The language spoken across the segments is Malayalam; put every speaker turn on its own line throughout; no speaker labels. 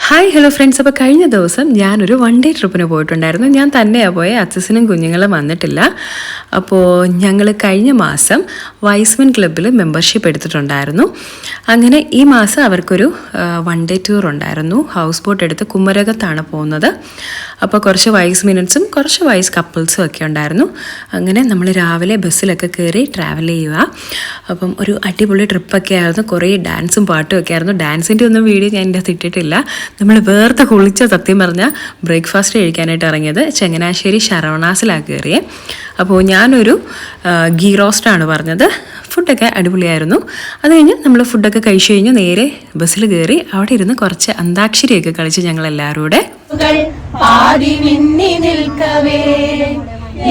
Hi hello friends. അപ്പോൾ കഴിഞ്ഞ ദിവസം ഞാനൊരു വൺ ഡേ ട്രിപ്പിന് പോയിട്ടുണ്ടായിരുന്നു. ഞാൻ തന്നെയാണ് പോയത്, അച്ഛനും കുഞ്ഞുങ്ങളും വന്നിട്ടില്ല. അപ്പോൾ ഞങ്ങൾ കഴിഞ്ഞ മാസം വൈസ്മെൻ ക്ലബ്ബിൽ മെമ്പർഷിപ്പ് എടുത്തിട്ടുണ്ടായിരുന്നു. അങ്ങനെ ഈ മാസം അവർക്കൊരു വൺ ഡേ ടൂർ ഉണ്ടായിരുന്നു. ഹൗസ് ബോട്ട് എടുത്ത് കുമരകത്താണ് പോകുന്നത്. അപ്പോൾ കുറച്ച് വൈസ് മിനിറ്റ്സും കുറച്ച് വൈസ് കപ്പിൾസും ഒക്കെ ഉണ്ടായിരുന്നു. അങ്ങനെ നമ്മൾ രാവിലെ ബസ്സിലൊക്കെ കയറി ട്രാവൽ ചെയ്യുക. അപ്പം ഒരു അടിപൊളി ട്രിപ്പൊക്കെ ആയിരുന്നു. കുറേ ഡാൻസും പാട്ടും ഒക്കെ ആയിരുന്നു. ഡാൻസിൻ്റെ ഒന്നും വീഡിയോ ഞാൻ എൻ്റെ ഇട്ടിട്ടില്ല. നമ്മൾ വേർത്ത് കുളിച്ച സത്യം പറഞ്ഞാൽ ബ്രേക്ക്ഫാസ്റ്റ് കഴിക്കാനായിട്ട് ഇറങ്ങിയത് ചങ്ങനാശ്ശേരി ശരവണാസിലാണ് കയറിയത്. അപ്പോൾ ഞാനൊരു ഗീ റോസ്റ്റാണ് പറഞ്ഞത്. ഫുഡൊക്കെ അടിപൊളിയായിരുന്നു. അത് കഴിഞ്ഞ് നമ്മൾ ഫുഡൊക്കെ കഴിച്ചു കഴിഞ്ഞ് നേരെ ബസ്സിൽ കയറി അവിടെ ഇരുന്ന് കുറച്ച് അന്താക്ഷരിയൊക്കെ കളിച്ച് ഞങ്ങളെല്ലാവരും കൂടെ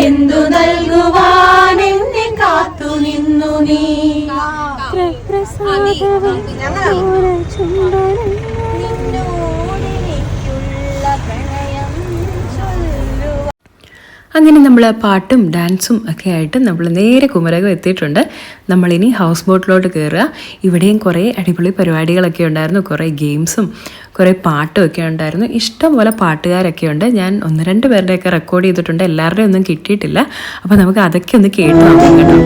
എന്തു നൽകുവാൻ എന്നെ കാത്തു നിന്നു നീ. അങ്ങനെ നമ്മൾ പാട്ടും ഡാൻസും ഒക്കെ ആയിട്ട് നമ്മൾ നേരെ കുമരകം എത്തിയിട്ടുണ്ട്. നമ്മളിനി ഹൗസ് ബോട്ടിലോട്ട് കയറുക. ഇവിടെയും കുറേ അടിപൊളി പരിപാടികളൊക്കെ ഉണ്ടായിരുന്നു. കുറേ ഗെയിംസും കുറേ പാട്ടും ഒക്കെ ഉണ്ടായിരുന്നു. ഇഷ്ടംപോലെ പാട്ടുകാരൊക്കെ ഉണ്ട്. ഞാൻ 1-2 പേരുടെയൊക്കെ റെക്കോർഡ് ചെയ്തിട്ടുണ്ട്. എല്ലാവരുടെയും ഒന്നും കിട്ടിയിട്ടില്ല. അപ്പോൾ നമുക്ക് അതൊക്കെ ഒന്ന് കേട്ട് നോക്കാം കേട്ടോ.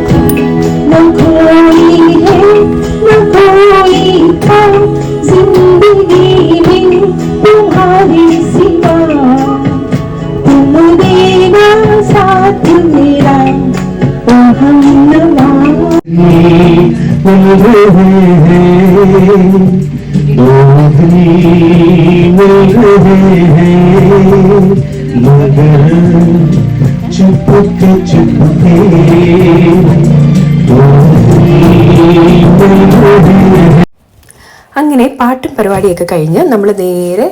അങ്ങനെ പാട്ടും പരിപാടിയൊക്കെ കഴിഞ്ഞ് നമ്മൾ നേരെ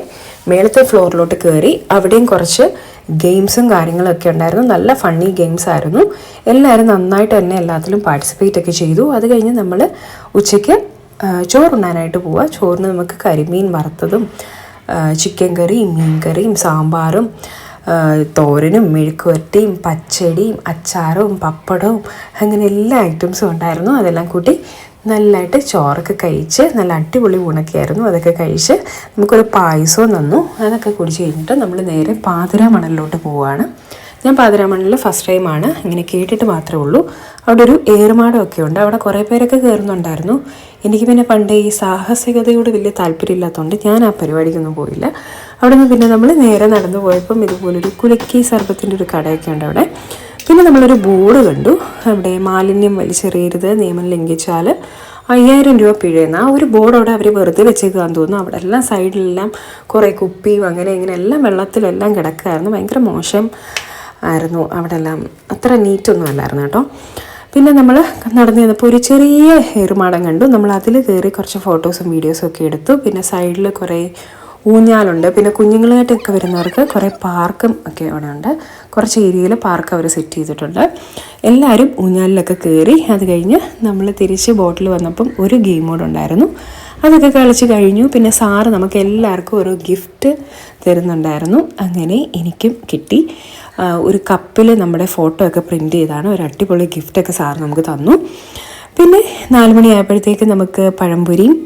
മേളത്തെ ഫ്ലോറിലോട്ട് കയറി. അവിടെയും കുറച്ച് ഗെയിംസും കാര്യങ്ങളൊക്കെ ഉണ്ടായിരുന്നു. നല്ല ഫണ്ണി ഗെയിംസ് ആയിരുന്നു. എല്ലാവരും നന്നായിട്ട് തന്നെ എല്ലാത്തിലും പാർട്ടിസിപ്പേറ്റ് ഒക്കെ ചെയ്തു. അത് കഴിഞ്ഞ് നമ്മൾ ഉച്ചയ്ക്ക് ചോറുണ്ണാനായിട്ട് പോവുക. ചോറിന് നമുക്ക് കരിമീൻ വറുത്തതും ചിക്കൻ കറിയും മീൻ കറിയും സാമ്പാറും തോരനും മെഴുക്കുവരട്ടിയും പച്ചടിയും അച്ചാറും പപ്പടവും അങ്ങനെ എല്ലാ ഐറ്റംസും ഉണ്ടായിരുന്നു. അതെല്ലാം കൂട്ടി നല്ലതായിട്ട് ചോറൊക്കെ കഴിച്ച് നല്ല അടിപൊളി ഊണൊക്കെയായിരുന്നു. അതൊക്കെ കഴിച്ച് നമുക്കൊരു പായസവും തന്നു. അതൊക്കെ കുടിച്ച് കഴിഞ്ഞിട്ട് നമ്മൾ നേരെ പാതിരാമണലിലോട്ട് പോവുകയാണ്. ഞാൻ പാതിരാമണലിൽ ഫസ്റ്റ് ടൈമാണ്, ഇങ്ങനെ കേട്ടിട്ട് മാത്രമേ ഉള്ളൂ. അവിടെ ഒരു ഏറുമാടമൊക്കെ ഉണ്ട്. അവിടെ കുറേ പേരൊക്കെ കയറുന്നുണ്ടായിരുന്നു. എനിക്ക് പിന്നെ പണ്ടേ ഈ സാഹസികതയോട് വലിയ താല്പര്യമില്ലാത്തതുകൊണ്ട് ഞാൻ ആ പരിപാടിക്കൊന്നും പോയില്ല. അവിടെ നിന്ന് പിന്നെ നമ്മൾ നേരെ നടന്നു പോയപ്പം ഇതുപോലൊരു കുലുക്കി സർബത്തിൻ്റെ ഒരു കടയൊക്കെ ഉണ്ട് അവിടെ. പിന്നെ നമ്മളൊരു ബോർഡ് കണ്ടു. അവിടെ മാലിന്യം വലിച്ചെറിയരുത്, നിയമം ലംഘിച്ചാൽ 5000 രൂപ പിഴയെന്ന്. ആ ഒരു ബോർഡ് അവിടെ അവർ വെറുതെ വെച്ചേക്കാന്ന് തോന്നുന്നു. അവിടെ എല്ലാം സൈഡിലെല്ലാം കുറേ കുപ്പിയും അങ്ങനെ ഇങ്ങനെ എല്ലാം വെള്ളത്തിലെല്ലാം കിടക്കുകയായിരുന്നു. ഭയങ്കര മോശം ആയിരുന്നു. അവിടെ എല്ലാം അത്ര നീറ്റൊന്നും അല്ലായിരുന്നു കേട്ടോ. പിന്നെ നമ്മൾ നടന്നു ചെന്നപ്പോൾ ഒരു ചെറിയ ഏറുമാടം കണ്ടു. നമ്മൾ അതിൽ കയറി കുറച്ച് ഫോട്ടോസും വീഡിയോസും ഒക്കെ എടുത്തു. പിന്നെ സൈഡിൽ കുറേ ഊഞ്ഞാലുണ്ട്. പിന്നെ കുഞ്ഞുങ്ങളായിട്ടൊക്കെ വരുന്നവർക്ക് കുറേ പാർക്കും ഒക്കെ അവിടെ ഉണ്ട്. കുറച്ച് ഏരിയയിൽ പാർക്ക് അവർ സെറ്റ് ചെയ്തിട്ടുണ്ട്. എല്ലാവരും ഊഞ്ഞാലിലൊക്കെ കയറി. അത് കഴിഞ്ഞ് നമ്മൾ തിരിച്ച് ബോട്ടിൽ വന്നപ്പം ഒരു ഗെയിം മോഡ് ഉണ്ടായിരുന്നു. അതൊക്കെ കളിച്ച് കഴിഞ്ഞു. പിന്നെ സാറ് നമുക്ക് എല്ലാവർക്കും ഓരോ ഗിഫ്റ്റ് തരുന്നുണ്ടായിരുന്നു. അങ്ങനെ എനിക്കും കിട്ടി. ഒരു കപ്പിൽ നമ്മുടെ ഫോട്ടോ ഒക്കെ പ്രിൻ്റ് ചെയ്താണ് ഒരു അടിപൊളി ഗിഫ്റ്റൊക്കെ സാറ് നമുക്ക് തന്നു. പിന്നെ 4 മണിയായപ്പോഴത്തേക്ക് നമുക്ക് പഴംപൊരിയും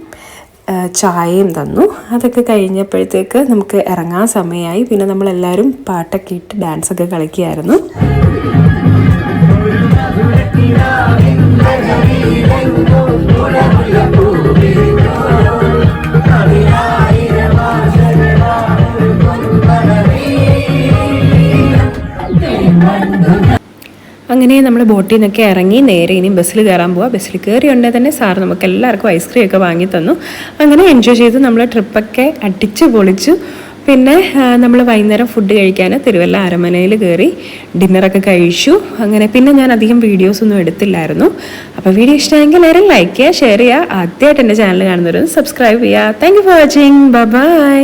ചായയും തന്നു. അതൊക്കെ കഴിഞ്ഞപ്പോഴത്തേക്ക് നമുക്ക് ഇറങ്ങാൻ സമയമായി. പിന്നെ നമ്മളെല്ലാവരും പാട്ടൊക്കെ ഇട്ട് ഡാൻസൊക്കെ കളിക്കുകയായിരുന്നു. അങ്ങനെ നമ്മൾ ബോട്ടിൽ നിന്നൊക്കെ ഇറങ്ങി നേരെ ഇനി ബസ്സിൽ കയറാൻ പോവുക. ബസ്സിൽ കയറി ഉണ്ടെങ്കിൽ തന്നെ സാർ നമുക്ക് എല്ലാവർക്കും ഐസ്ക്രീം ഒക്കെ വാങ്ങി തന്നു. അങ്ങനെ എൻജോയ് ചെയ്ത് നമ്മൾ ട്രിപ്പൊക്കെ അടിച്ച് പൊളിച്ചു. പിന്നെ നമ്മൾ വൈകുന്നേരം ഫുഡ് കഴിക്കാൻ തിരുവല്ല അരമനയിൽ കയറി ഡിന്നറൊക്കെ കഴിച്ചു. അങ്ങനെ പിന്നെ ഞാൻ അധികം വീഡിയോസൊന്നും എടുത്തില്ലായിരുന്നു. അപ്പോൾ വീഡിയോ ഇഷ്ടമെങ്കിൽ എല്ലാവരും ലൈക്ക് ചെയ്യുക, ഷെയർ ചെയ്യുക. ആദ്യമായിട്ട് എൻ്റെ ചാനൽ കാണുന്നവരൊന്ന് സബ്സ്ക്രൈബ് ചെയ്യുക. Thank you for watching. By.